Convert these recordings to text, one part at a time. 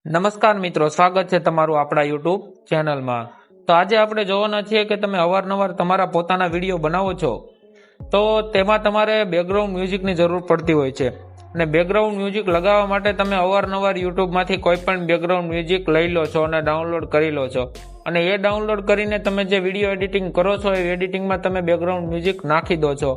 નમસ્કાર મિત્રો, સ્વાગત છે તમારું આપણા યુટ્યુબ ચેનલમાં। તો આજે આપણે જોવાના છીએ કે તમે અવારનવાર તમારા પોતાના વિડીયો બનાવો છો તો તેમાં તમારે બેકગ્રાઉન્ડ મ્યુઝિકની જરૂર પડતી હોય છે અને બેકગ્રાઉન્ડ મ્યુઝિક લગાવવા માટે તમે અવારનવાર યુટ્યુબમાંથી કોઈ પણ બેકગ્રાઉન્ડ મ્યુઝિક લઈ લો છો અને ડાઉનલોડ કરી લો છો અને એ ડાઉનલોડ કરીને તમે જે વિડીયો એડિટિંગ કરો છો એ એડિટિંગમાં તમે બેકગ્રાઉન્ડ મ્યુઝિક નાખી દો છો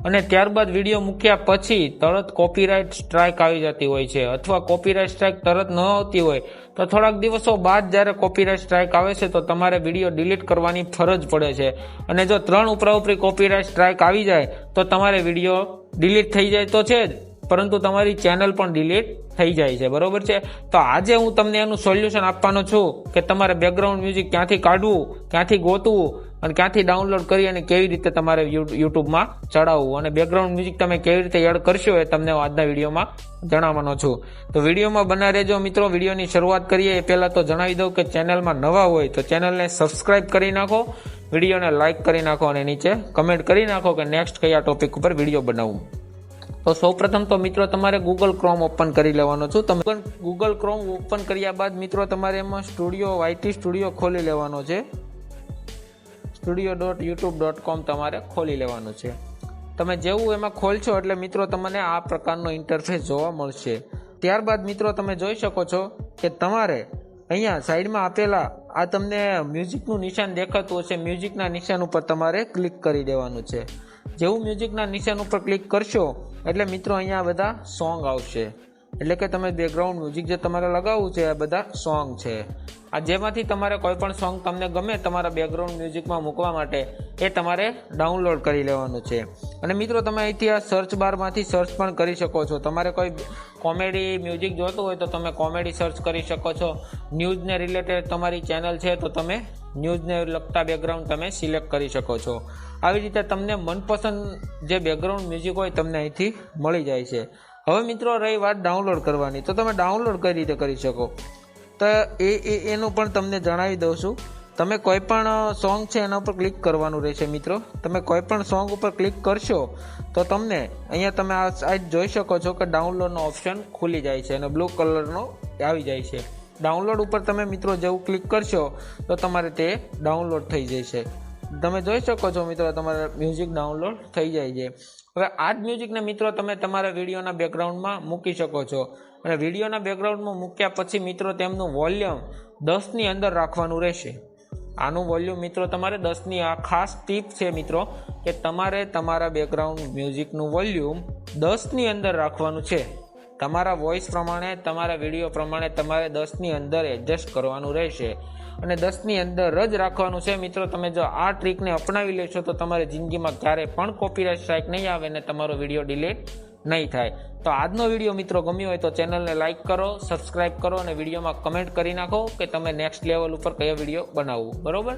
અને ત્યારબાદ વિડીયો મૂક્યા પછી તરત કોપીરાઇટ સ્ટ્રાઇક આવી જતી હોય છે અથવા કોપીરાઇટ સ્ટ્રાઇક તરત ન આવતી હોય તો થોડાક દિવસો બાદ જ્યારે કોપીરાઇટ સ્ટ્રાઇક આવે છે તો તમારે વિડીયો ડિલીટ કરવાની ફરજ પડે છે અને જો 3 ઉપરી કોપીરાઇટ સ્ટ્રાઇક આવી જાય તો તમારે વિડીયો ડિલીટ થઈ જાય તો છે જ, પરંતુ તમારી ચેનલ પણ ડિલીટ થઈ જાય છે, બરોબર છે। તો આજે હું તમને એનું સોલ્યુશન આપવાનો છું કે તમારે બેકગ્રાઉન્ડ મ્યુઝિક ક્યાંથી કાઢવું, ક્યાંથી ગોતવું અને ક્યાંથી ડાઉનલોડ કરી અને કેવી રીતે તમારે યુટ્યુબમાં ચડાવવું અને બેકગ્રાઉન્ડ મ્યુઝિક તમે કેવી રીતે એડ કરશો એ તમને આજના વિડીયોમાં જણાવવાનો છું। તો વિડીયોમાં બના રહેજો મિત્રો। વિડીયોની શરૂઆત કરીએ એ પહેલાં તો જણાવી દઉં કે ચેનલમાં નવા હોય તો ચેનલને સબસ્ક્રાઇબ કરી નાખો, વિડીયોને લાઇક કરી નાખો અને નીચે કમેન્ટ કરી નાખો કે નેક્સ્ટ કયા ટોપિક ઉપર વિડીયો બનાવવું। તો સૌપ્રથમ તો મિત્રો તમારે ગૂગલ ક્રોમ ઓપન કરી લેવાનો છું। તમે ગૂગલ ક્રોમ ઓપન કર્યા બાદ મિત્રો તમારે એમાં YT સ્ટુડિયો ખોલી લેવાનો છે। studio.youtube.com તમારે ખોલી લેવાનું છે। તમે જેવું એમાં ખોલશો એટલે મિત્રો તમને આ પ્રકારનો ઇન્ટરફેસ જોવા મળશે। ત્યારબાદ મિત્રો તમે જોઈ શકો છો કે તમારે અહીંયા સાઈડમાં આપેલા આ તમને મ્યુઝિકનું નિશાન દેખાતું હશે, મ્યુઝિકના નિશાન ઉપર તમારે ક્લિક કરી દેવાનું છે। જેવું મ્યુઝિકના નિશાન ઉપર ક્લિક કરશો એટલે મિત્રો અહીંયા બધા સોંગ આવશે, એટલે કે તમે બેકગ્રાઉન્ડ મ્યુઝિક જે તમારે લગાવવું છે આ બધા સોંગ છે। આ જેમાંથી તમારે કોઈ પણ સોંગ તમને ગમે તમારા બેકગ્રાઉન્ડ મ્યુઝિકમાં મૂકવા માટે એ તમારે ડાઉનલોડ કરી લેવાનું છે। અને મિત્રો તમે અહીંથી આ સર્ચ બારમાંથી સર્ચ પણ કરી શકો છો। તમારે કોઈ કોમેડી મ્યુઝિક જોતું હોય તો તમે કોમેડી સર્ચ કરી શકો છો। ન્યૂઝને રિલેટેડ તમારી ચેનલ છે તો તમે ન્યૂઝને લગતા બેકગ્રાઉન્ડ તમે સિલેક્ટ કરી શકો છો। આવી રીતે તમને મનપસંદ જે બેકગ્રાઉન્ડ મ્યુઝિક હોય તમને અહીંથી મળી જાય છે। હવે મિત્રો રહી વાત ડાઉનલોડ કરવાની, તો તમે ડાઉનલોડ કઈ રીતે કરી શકો તો એનું પણ તમને જણાવી દઉં છું। તમે કોઈ પણ સોંગ છે એના ઉપર ક્લિક કરવાનું રહેશે મિત્રો। તમે કોઈ પણ સોંગ ઉપર ક્લિક કરશો તો તમને અહીંયા તમે આ સાઈડ જોઈ શકો છો કે ડાઉનલોડનો ઓપ્શન ખુલી જાય છે અને બ્લુ કલરનો આવી જાય છે। ડાઉનલોડ ઉપર તમે મિત્રો જેવું ક્લિક કરશો તો તમારે તે ડાઉનલોડ થઈ જશે। તમે જોઈ શકો છો મિત્રો તમારા મ્યુઝિક ડાઉનલોડ થઈ જાય છે। હવે આ જ મ્યુઝિકને મિત્રો તમે તમારા વિડીયોના બેકગ્રાઉન્ડમાં મૂકી શકો છો અને વિડીયોના બેકગ્રાઉન્ડમાં મૂક્યા પછી મિત્રો તેમનું વોલ્યુમ 10ની અંદર રાખવાનું રહેશે। આનું વોલ્યુમ મિત્રો તમારે 10ની આ ખાસ ટીપ છે મિત્રો કે તમારે તમારા બેકગ્રાઉન્ડ મ્યુઝિકનું વોલ્યુમ 10ની અંદર રાખવાનું છે। તમારા વોઇસ પ્રમાણે, તમારા વિડીયો પ્રમાણે તમારે 10ની અંદર એડજસ્ટ કરવાનું રહેશે અને 10ની અંદર જ રાખવાનું છે મિત્રો। તમે જો આ ટ્રીકને અપનાવી લેશો તો તમારે જિંદગીમાં ક્યારે પણ કોપીરાઇટ સ્ટ્રાઇક નહીં આવે અને તમારો વિડીયો ડિલીટ નહીં થાય। તો આજનો વિડીયો મિત્રો ગમ્યો હોય તો ચેનલને લાઇક કરો, સબસ્ક્રાઇબ કરો અને વિડીયોમાં કમેન્ટ કરી નાખો કે તમે નેક્સ્ટ લેવલ ઉપર કયો વિડીયો બનાવવું, બરોબર।